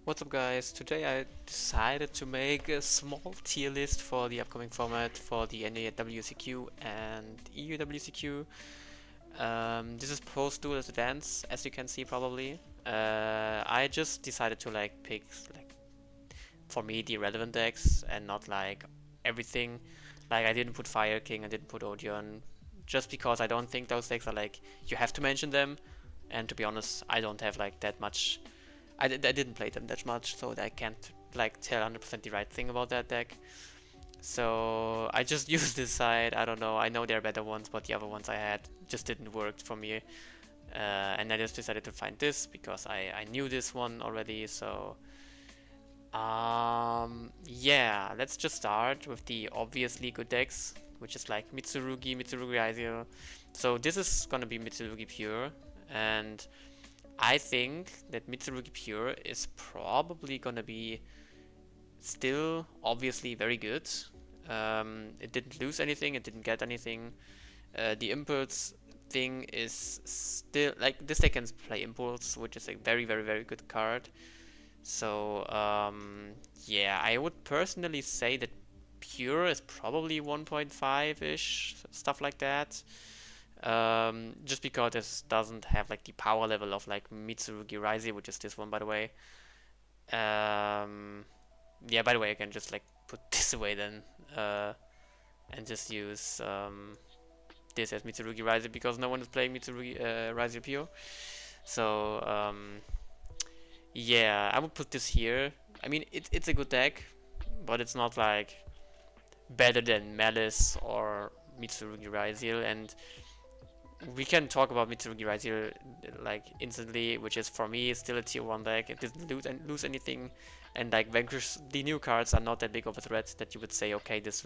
What's up guys, today I decided to make a small tier list for the upcoming format for the NAWCQ and EUWCQ. This is post-duel as a dance, as you can see probably. I just decided to pick for me the relevant decks and not everything. I didn't put Fire King, I didn't put Odeon, just because I don't think those decks are you have to mention them. And to be honest, I don't have that much. I didn't play them that much, so I can't tell 100% the right thing about that deck. So I just used this side. I don't know. I know there are better ones, but the other ones I had just didn't work for me. And I just decided to find this because I knew this one already. So yeah, let's just start with the obviously good decks, which is Mitsurugi Riser. So this is gonna be Mitsurugi Pure, and I think that Mitsurugi Pure is probably gonna be still obviously very good. It didn't lose anything, it didn't get anything. The Impulse thing is still this deck can play Impulse, which is a very good card. So yeah, I would personally say that Pure is probably 1.5-ish, stuff like that. Just because this doesn't have the power level of Mitsurugi Riser, which is this one, by the way. Yeah, by the way, I can just put this away then, and just use this as Mitsurugi Riser because no one is playing Mitsurugi Riser Pure. So yeah, I would put this here. I mean, it's a good deck, but it's not better than Malice or Mitsurugi Riser, and we can talk about Mitsurugi Riser instantly, which is for me still a tier 1 deck. It didn't lose anything, and Vanquish, the new cards are not that big of a threat that you would say, okay, this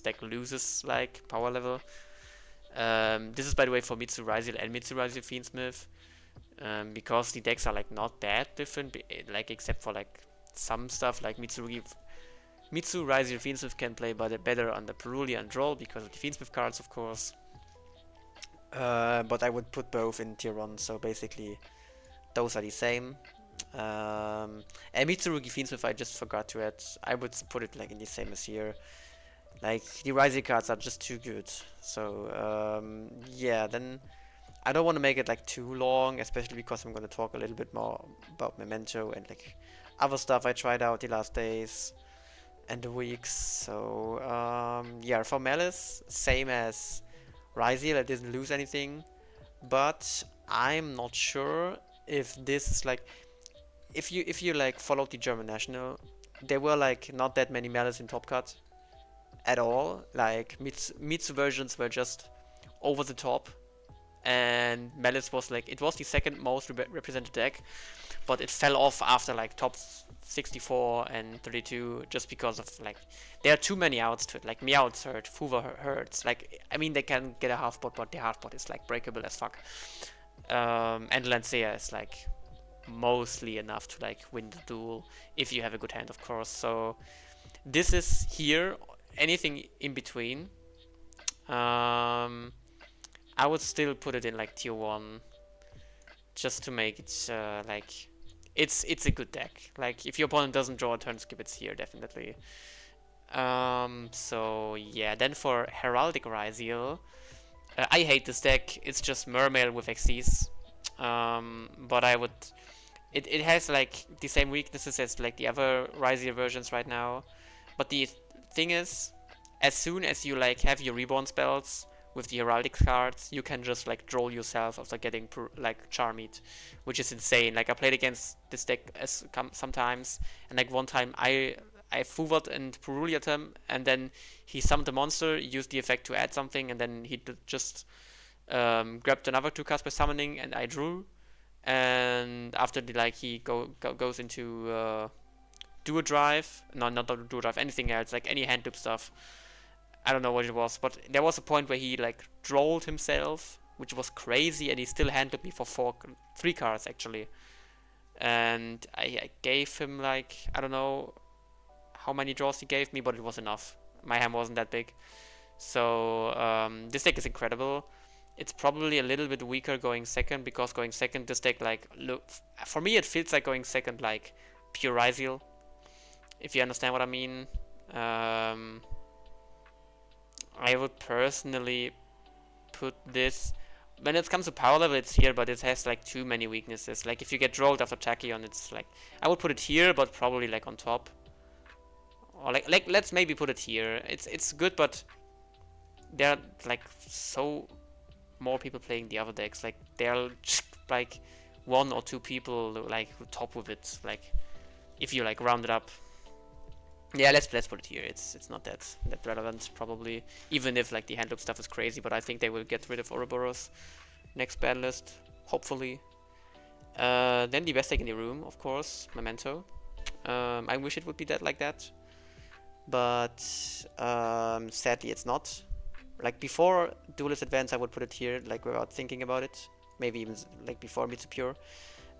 deck loses power level. This is by the way for Mitsu Riser and Mitsu Riser Fiendsmith, because the decks are not that different, except for some stuff Mitsu Riser Fiendsmith can play better under Peruli and Droll because of the Fiendsmith cards, of course. But I would put both in tier 1, so basically those are the same. And Mitsurugi Fiendsmith I just forgot to add. I would put it in the same as here. The Rising cards are just too good. So yeah, then I don't want to make it too long, especially because I'm going to talk a little bit more about Memento and other stuff I tried out the last days and the weeks. So yeah, for Malice, same as Riser, I didn't lose anything, but I'm not sure if this is if you followed the German national, there were not that many Malice in Top Cut at all. Mitsu versions were just over the top, and Malice was it was the second most represented deck, but it fell off after top 64 and 32 just because of there are too many outs to it. Meowth hurt, Fuva hurts. I mean, they can get a half bot, but the half bot is breakable as fuck. And Lancea is mostly enough to win the duel if you have a good hand, of course. So this is here. Anything in between, I would still put it in tier 1 just to make it it's a good deck. If your opponent doesn't draw a turn skip, it's here definitely. So yeah, then for Heraldic Riser, I hate this deck. It's just Mermail with XCs. But I would it has the same weaknesses as the other Riser versions right now. But the thing is, as soon as you have your reborn spells with the heraldic cards, you can just droll yourself after getting Charmeat, which is insane. I played against this deck sometimes, and one time I Fuvat and Puruliated him, and then he summoned a monster, used the effect to add something, and then he just grabbed another 2 cards by summoning, and I drew. And after he goes into do a drive, no, not do a drive, anything else, any hand loop stuff. I don't know what it was, but there was a point where he drolled himself, which was crazy, and he still hand looped me for 3 cards actually. And I gave him I don't know how many draws he gave me, but it was enough. My hand wasn't that big. So this deck is incredible. It's probably a little bit weaker going second, because going second, this deck look, for me it feels like going second pure Ryzeal, if you understand what I mean. I would personally put this, when it comes to power level, it's here, but it has like too many weaknesses. Like if you get rolled after Tachyon, it's like, I would put it here, but probably like on top. Or like let's maybe put it here. It's good, but there are like so more people playing the other decks. Like there are just like 1 or 2 people like who top with it. Like if you like round it up. Yeah, let's put it here. It's not that relevant probably. Even if like the handloop stuff is crazy, but I think they will get rid of Ouroboros next ban list, hopefully. Then the best deck in the room, of course, Memento. I wish it would be that like that, but sadly it's not. Like before Duelist Advance, I would put it here, like without thinking about it. Maybe even like before Mitsupure.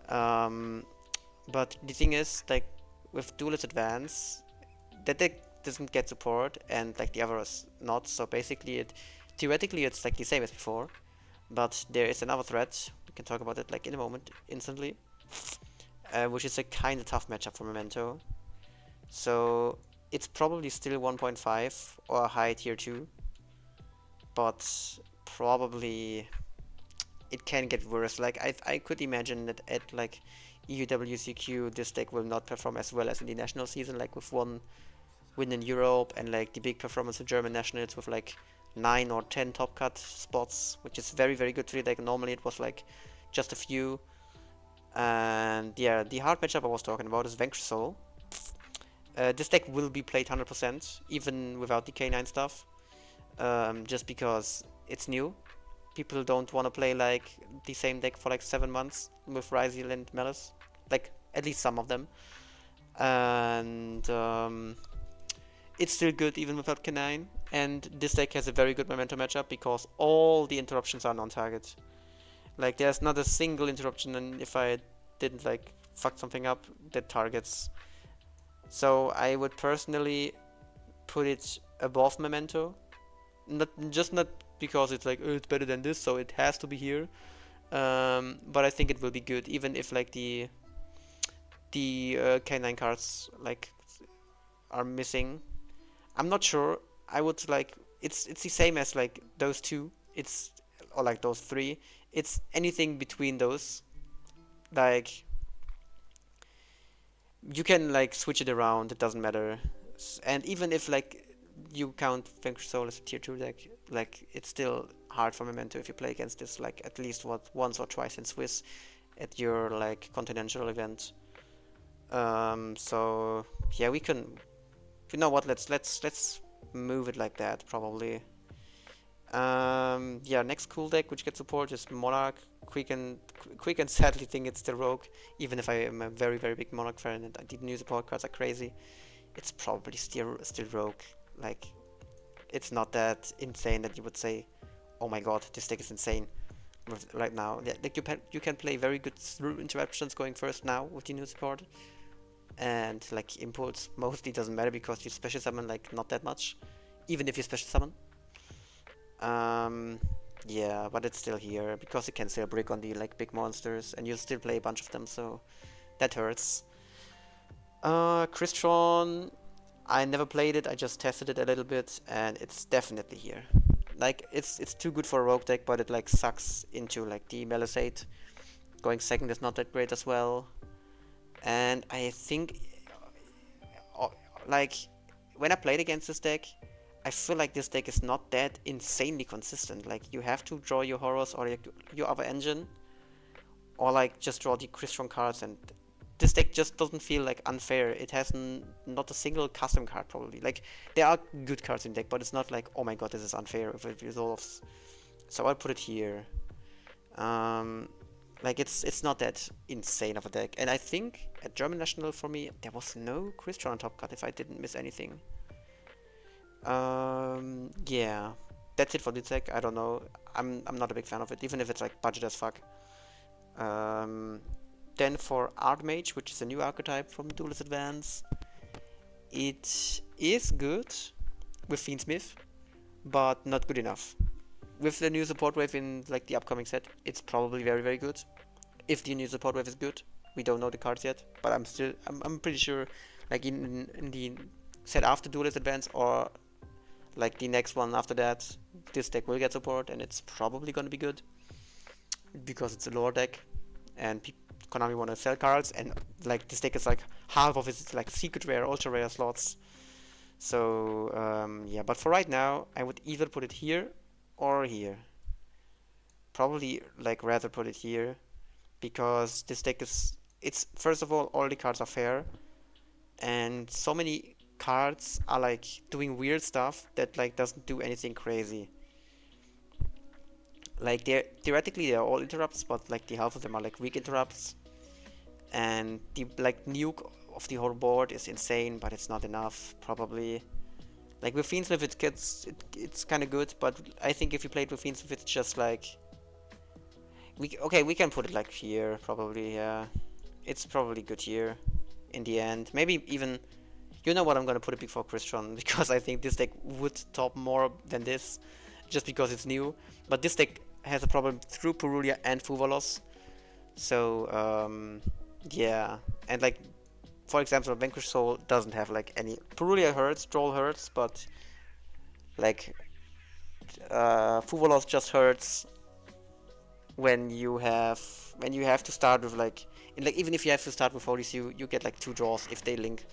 But the thing is, like with Duelist Advance, that deck doesn't get support, and like the others not. So basically, theoretically it's like the same as before. But there is another threat. We can talk about it like in a moment, instantly. Which is a kind of tough matchup for Memento. So it's probably still 1.5 or a high tier 2. But probably it can get worse. Like I could imagine that at like EUWCQ this deck will not perform as well as in the national season, like with 1 win in Europe and like the big performance in German nationals with like 9 or 10 top cut spots, which is very very good for the deck. Normally it was like just a few. And yeah, the hard matchup I was talking about is Vanquish Soul. This deck will be played 100% even without the K9 stuff. Just because it's new. People don't want to play like the same deck for like 7 months with Ryzeal and Malice. Like at least some of them. And it's still good even without K9. And this deck has a very good Memento matchup because all the interruptions are non-target. Like there's not a single interruption, and if I didn't like fuck something up, that targets. So I would personally put it above Memento. Not because it's like, oh, it's better than this, so it has to be here. But I think it will be good, even if like the K9 cards like are missing. I'm not sure. I would like it's the same as like those two. It's or like those 3. It's anything between those. Like you can like switch it around. It doesn't matter. And even if like you count Vanquish Soul as a tier 2 deck, like it's still hard for Memento if you play against this like at least once or twice in Swiss at your like continental event. So yeah, we can. You know what? Let's move it like that probably. Yeah, next cool deck which gets support is Monarch. Quick and sadly think it's the Rogue, even if I am a very very big Monarch fan and the new support cards are crazy. It's probably still Rogue. Like, it's not that insane that you would say, oh my god, this deck is insane right now. Like you can play very good through interruptions going first now with the new support. And like impulse mostly doesn't matter because you special summon like not that much, even if you special summon. Yeah, but it's still here because you can still brick on the like big monsters and you still play a bunch of them, so that hurts. Crystron, I never played it, I just tested it a little bit and it's definitely here. Like it's too good for a rogue deck, but it like sucks into like the Malice 8. Going second is not that great as well. And I think like when I played against this deck, I feel like this deck is not that insanely consistent. Like you have to draw your horrors or your other engine, or like just draw the Crystron cards, and this deck just doesn't feel like unfair. It has not a single custom card probably. Like there are good cards in the deck, but it's not like, oh my god, this is unfair if it resolves. So I'll put it here. Like it's not that insane of a deck, and I think at German National for me there was no Crystron on top card if I didn't miss anything. Yeah, that's it for the deck. I don't know. I'm not a big fan of it, even if it's like budget as fuck. Then for Archmage, which is a new archetype from Duelist Advance, it is good with Fiendsmith, but not good enough. With the new support wave in like the upcoming set, it's probably very very good. If the new support wave is good, We don't know the cards yet, but I'm pretty sure, like in the set after Duelist Advance or like the next one after that, this deck will get support, and it's probably gonna be good because it's a lore deck, and Konami wanna sell cards, and like this deck is like half of it is like secret rare, ultra rare slots. So yeah, but for right now, I would either put it here or here. Probably like rather put it here, because this deck is, it's first of all the cards are fair, and so many cards are like doing weird stuff that like doesn't do anything crazy. Like they're theoretically they're all interrupts, but like the half of them are like weak interrupts, and the like nuke of the whole board is insane, but it's not enough probably. Like with Fiendsmith it's kind of good, but I think if you played with Fiendsmith it's just like we can put it like here probably. Yeah, it's probably good here in the end. Maybe even, you know what, I'm gonna put it before Crystron because I think this deck would top more than this, just because it's new. But this deck has a problem through Purulia and Fuvalos. So yeah, and like for example, Vanquish Soul doesn't have like any. Purulia hurts, Troll hurts, but like Fuvalos just hurts when you have to start with like, even if you have to start with Holies, you get like 2 draws if they link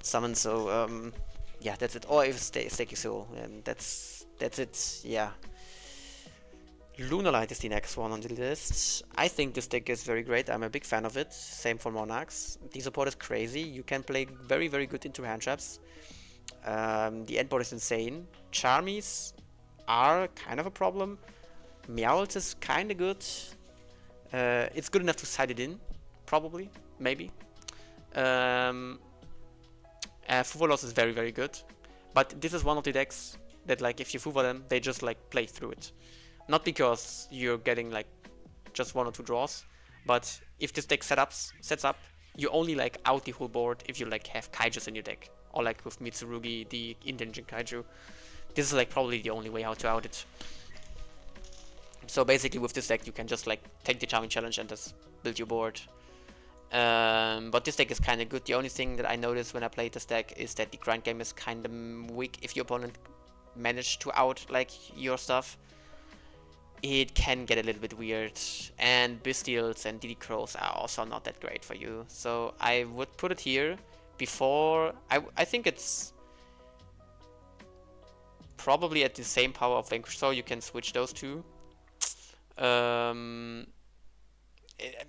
summon. So yeah, that's it. Or if Sticky Soul, and that's it. Yeah. Lunalite is the next one on the list. I think this deck is very great. I'm a big fan of it. Same for Monarchs. The support is crazy. You can play very, very good into hand traps. The end board is insane. Charmies are kind of a problem. Meowth is kind of good. It's good enough to side it in, probably, maybe. Fuvalos is very, very good. But this is one of the decks that, like, if you Fuva them, they just, like, play through it. Not because you're getting, like, just 1 or 2 draws, but if this deck sets up, you only, like, out the whole board if you, like, have Kaijus in your deck. Or, like, with Mitsurugi, the Indian Kaiju. This is, like, probably the only way how to out it. So basically with this deck you can just, like, take the Charming Challenge and just build your board. But this deck is kind of good. The only thing that I noticed when I played this deck is that the grind game is kind of weak. If your opponent managed to out, like, your stuff, it can get a little bit weird. And Bestials and DD Crows are also not that great for you. So I would put it here before... I think it's probably at the same power of Vanquish, so you can switch those two.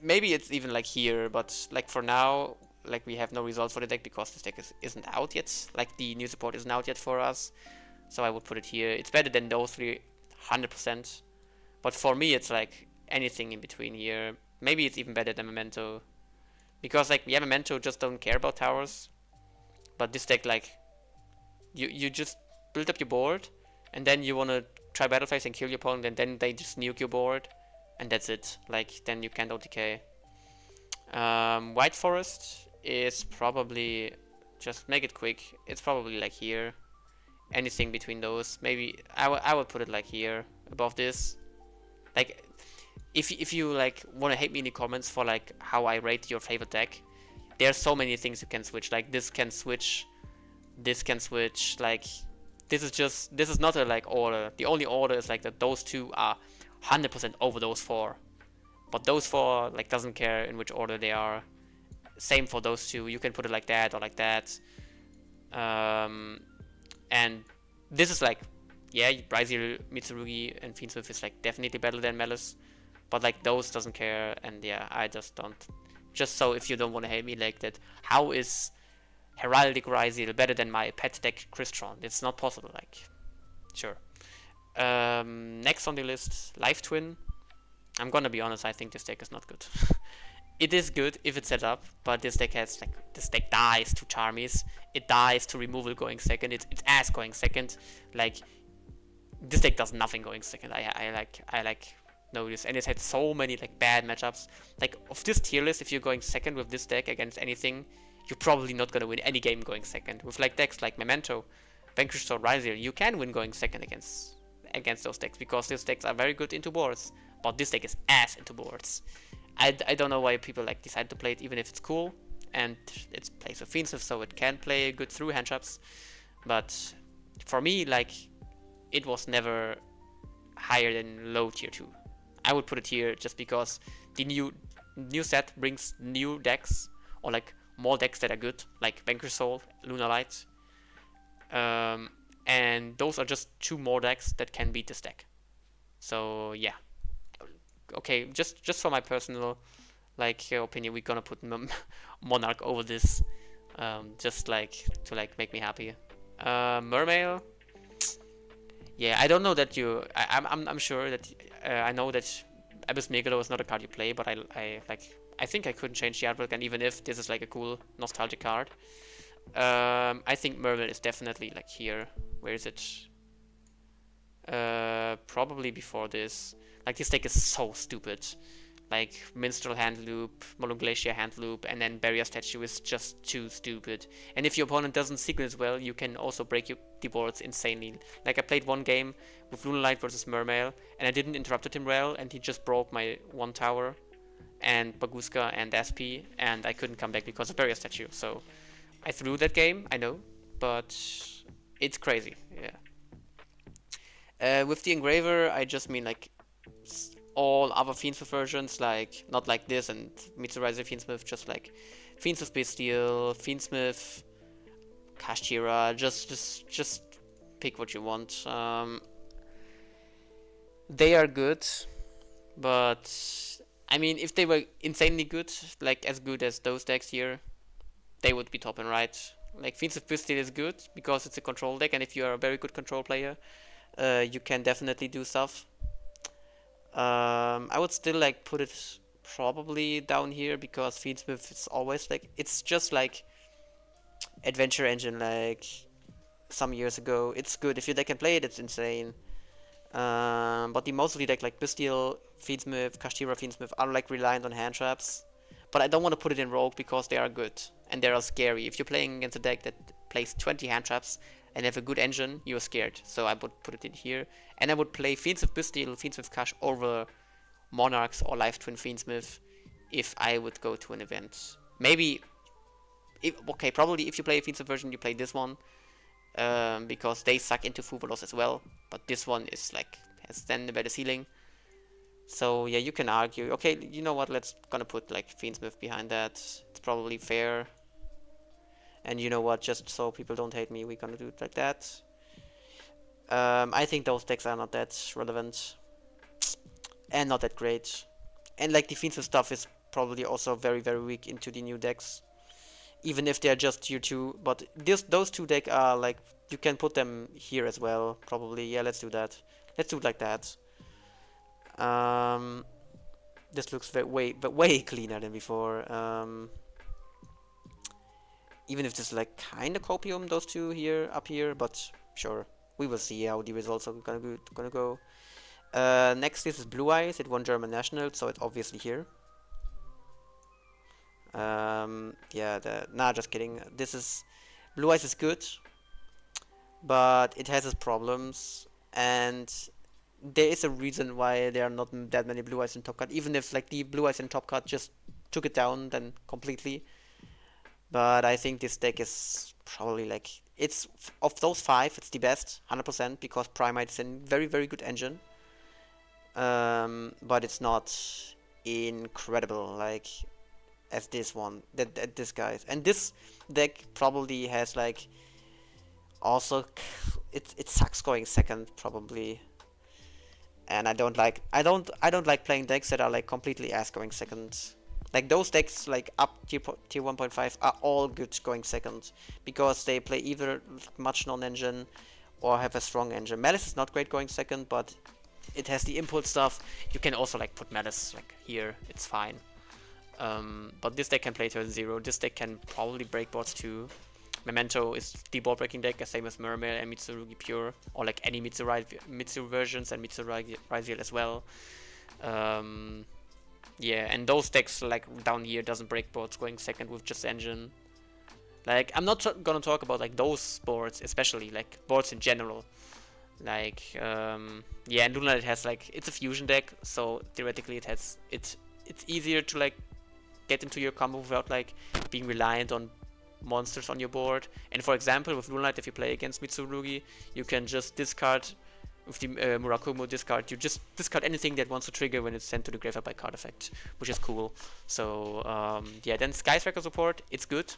Maybe it's even like here, but like for now, like we have no results for the deck because this deck isn't out yet. Like the new support isn't out yet for us, so I would put it here. It's better than those three, 100%. But for me, it's like anything in between here. Maybe it's even better than Memento, because like yeah, Memento just don't care about towers, but this deck, like, you just build up your board, and then you wanna try battle phase and kill your opponent, and then they just nuke your board, and that's it. Like, then you can't OTK. White Forest is probably, just make it quick, it's probably like here. Anything between those. Maybe I would put it like here, above this. Like, if you like want to hate me in the comments for like how I rate your favorite deck, there's so many things you can switch. Like this can switch, like this is not a like order. The only order is like that those two are 100% over those 4, but those 4 like doesn't care in which order they are. Same for those 2. You can put it like that or like that. And this is like, yeah, Riser, Mitsurugi, and Fiendsmith is like definitely better than Malice, but like those doesn't care, and yeah, I just don't. Just so if you don't want to hate me like that, how is Heraldic Riser better than my pet deck Crystron? It's not possible. Like, sure. Next on the list, Life Twin. I'm gonna be honest, I think this deck is not good. It is good if it's set up, but this deck has like, this deck dies to Charmies, it dies to removal going second, it's ass going second. Like, this deck does nothing going second. I know this, and it had so many like bad matchups. Like, of this tier list, if you're going second with this deck against anything, you're probably not gonna win any game going second. With like decks like Memento, Vanquish, or Riser, you can win going second against those decks, because these decks are very good into boards, but this deck is ass into boards. I don't know why people like decide to play it, even if it's cool and it plays offensive, so it can play good through hand traps. But for me, like, it was never higher than low tier 2. I would put it here just because the new set brings new decks, or like more decks that are good, like Vanquish Soul, Lunalite, and those are just 2 more decks that can beat this deck. So yeah, okay, just for my personal like opinion, we're gonna put Monarch over this, just like to like make me happy. Mermail, yeah, I don't know that you. I'm sure that I know that Abyss Megalo is not a card you play, but I think I couldn't change the artwork, and even if this is like a cool nostalgic card, I think Mermail is definitely like here. Where is it? Probably before this. Like, this deck is so stupid. Like, Minstrel Hand Loop, Molon Glacier Hand Loop, and then Barrier Statue is just too stupid. And if your opponent doesn't sequence well, you can also break the boards insanely. Like, I played one game with Lunalite versus Mermail, and I didn't interrupt him well, and he just broke my 1 tower, and Baguska and SP, and I couldn't come back because of Barrier Statue. So, I threw that game, I know, but it's crazy, yeah. With the Engraver, I just mean like all other Fiendsmith versions, like not like this and Mitsurugi Fiendsmith, just like Fiendsmith Bestial, Fiendsmith Kashtira, just pick what you want. They are good, but I mean, if they were insanely good, like as good as those decks here, they would be top and right. Like, Fiendsmith Bestial is good because it's a control deck, and if you are a very good control player, you can definitely do stuff. I would still like put it probably down here because Fiendsmith is always like, it's just like Adventure Engine like some years ago. It's good. If your deck can play it, it's insane. But the mostly deck like Bestial, Fiendsmith, Kashtira Fiendsmith are like reliant on hand traps. But I don't want to put it in Rogue because they are good and they are scary. If you're playing against a deck that plays 20 hand traps and have a good engine, you're scared. So I would put it in here. And I would play Fiendsmith Bestial, Fiendsmith Kash over Monarchs or Live Twin Fiendsmith if I would go to an event. Maybe, okay, probably if you play a Fiendsmith version, you play this one. Because they suck into Fuvalos as well. But this one is like, has then the better ceiling. So yeah, you can argue. Okay, you know what? Let's gonna put like Fiendsmith behind that. It's probably fair. And you know what? Just so people don't hate me, we're gonna do it like that. I think those decks are not that relevant and not that great. And like defensive stuff is probably also very weak into the new decks, even if they're just tier 2. But those 2 decks are like, you can put them here as well, probably. Yeah, let's do that. Let's do it like that. This looks way cleaner than before. Even if this is like kind of copium, those 2 here up here, but sure, we will see how the results are gonna go. Next, this is Blue Eyes. It won German National, so it's obviously here. Yeah, nah, just kidding. This is Blue Eyes is good, but it has its problems, and there is a reason why there are not that many Blue Eyes in Top Cut. Even if like the Blue Eyes in Top Cut just took it down then completely. But I think this deck is probably like, it's of those 5, it's the best, 100%, because Primite is a very good engine. But it's not incredible like as this one, that this guy's. And this deck probably has like, also it sucks going second probably. And I don't like playing decks that are like completely ass going second. Like those decks like up tier 1.5 are all good going second because they play either much non-engine or have a strong engine. Malice is not great going second, but it has the impulse stuff. You can also like put Malice like here, it's fine. But this deck can play turn 0. This deck can probably break boards too. Memento is the board breaking deck, same as Mermail and Mitsurugi Pure, or like any Mitsu versions and Mitsurugi Riser as well. Yeah, and those decks like down here doesn't break boards going second with just engine. Like, I'm not gonna talk about like those boards, especially like boards in general. Like, yeah, and Lunalite has like, it's a fusion deck, so theoretically it it's easier to like get into your combo without like being reliant on monsters on your board. And for example, with Lunalite, if you play against Mitsurugi, you can just discard with the Murakumo discard. You just discard anything that wants to trigger when it's sent to the graveyard by card effect, which is cool. So yeah, then Sky Striker support, it's good.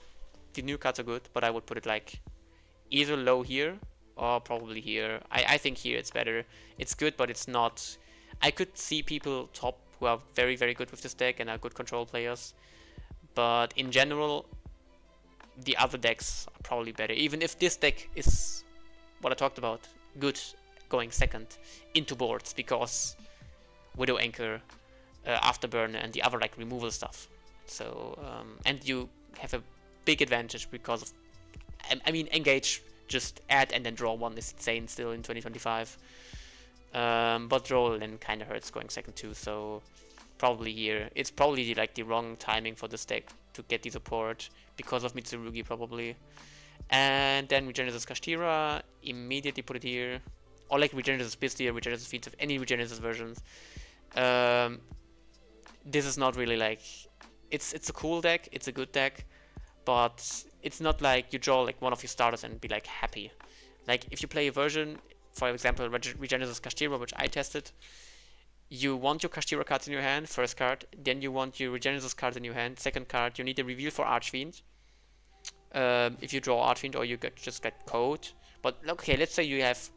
The new cards are good, but I would put it like either low here or probably here. I think here it's better. It's good, but it's not. I could see people top who are very, very good with this deck and are good control players. But in general, the other decks are probably better. Even if this deck is what I talked about, good going second into boards because Widow Anchor, Afterburner, and the other like removal stuff. So and you have a big advantage because of, I mean, Engage, just add and then draw one is insane still in 2025. But draw then kind of hurts going second too. So probably here. It's probably like the wrong timing for this deck to get the support because of Mitsurugi probably. And then Regenesis Kashtira, immediately put it here. Or like Regenesis Pistia, Regenesis Feats of any Regenesis versions. This is not really like, it's a cool deck, it's a good deck, but it's not like you draw like one of your starters and be like happy. Like if you play a version, for example Regenesis Kashtira, which I tested, you want your Kashtira cards in your hand, first card, then you want your Regenesis cards in your hand, second card, you need a reveal for Archfiend. If you draw Archfiend, or you just get Code. But okay, let's say you have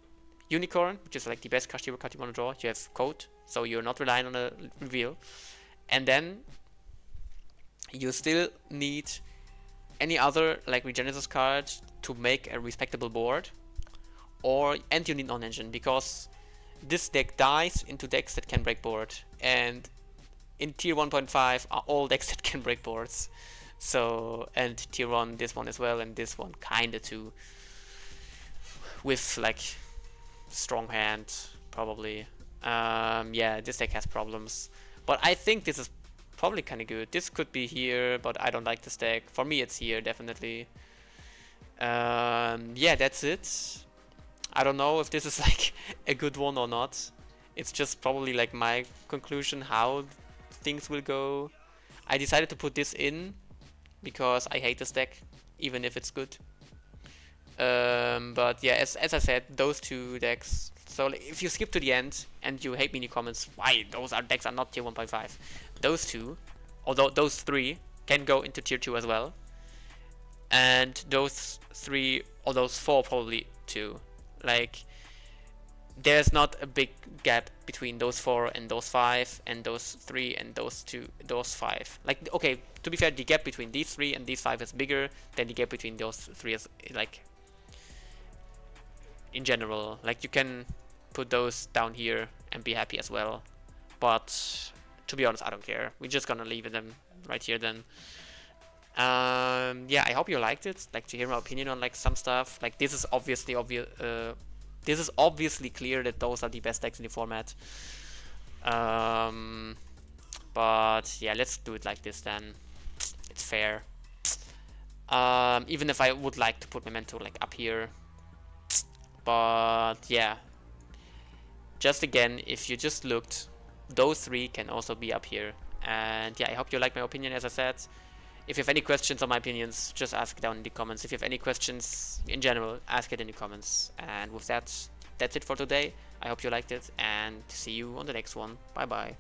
Unicorn, which is like the best Kashtira card you want to draw, you have Code, so you're not relying on a reveal. And then you still need any other like Regenesis card to make a respectable board, and you need non-engine, because this deck dies into decks that can break board, and in tier 1.5 are all decks that can break boards. So, and tier 1, this one as well, and this one kinda too, with like strong hand probably. Yeah, this deck has problems, but I think this is probably kinda good. This could be here, but I don't like this deck. For me it's here definitely. Yeah, that's it. I don't know if this is like a good one or not. It's just probably like my conclusion how things will go. I decided to put this in because I hate this deck, even if it's good. But yeah, as I said, those two decks. So if you skip to the end and you hate me in the comments, why those decks are not tier 1.5, those two, although those three can go into tier 2 as well, and those three or those four probably too. Like, there's not a big gap between those 4 and those 5 and those 3 and those 2, those 5. Like, okay, to be fair, the gap between these 3 and these 5 is bigger than the gap between those 3 is, like, in general. Like, you can put those down here and be happy as well. But to be honest, I don't care. We're just gonna leave them right here then. Yeah, I hope you liked it, like to hear my opinion on like some stuff. Like, this is obviously this is obviously clear that those are the best decks in the format. But yeah, let's do it like this then. It's fair. Even if I would like to put Memento like up here. But yeah. Just again, if you just looked, those 3 can also be up here. And yeah, I hope you like my opinion, as I said. If you have any questions on my opinions, just ask it down in the comments. If you have any questions in general, ask it in the comments. And with that, that's it for today. I hope you liked it, and see you on the next one. Bye bye.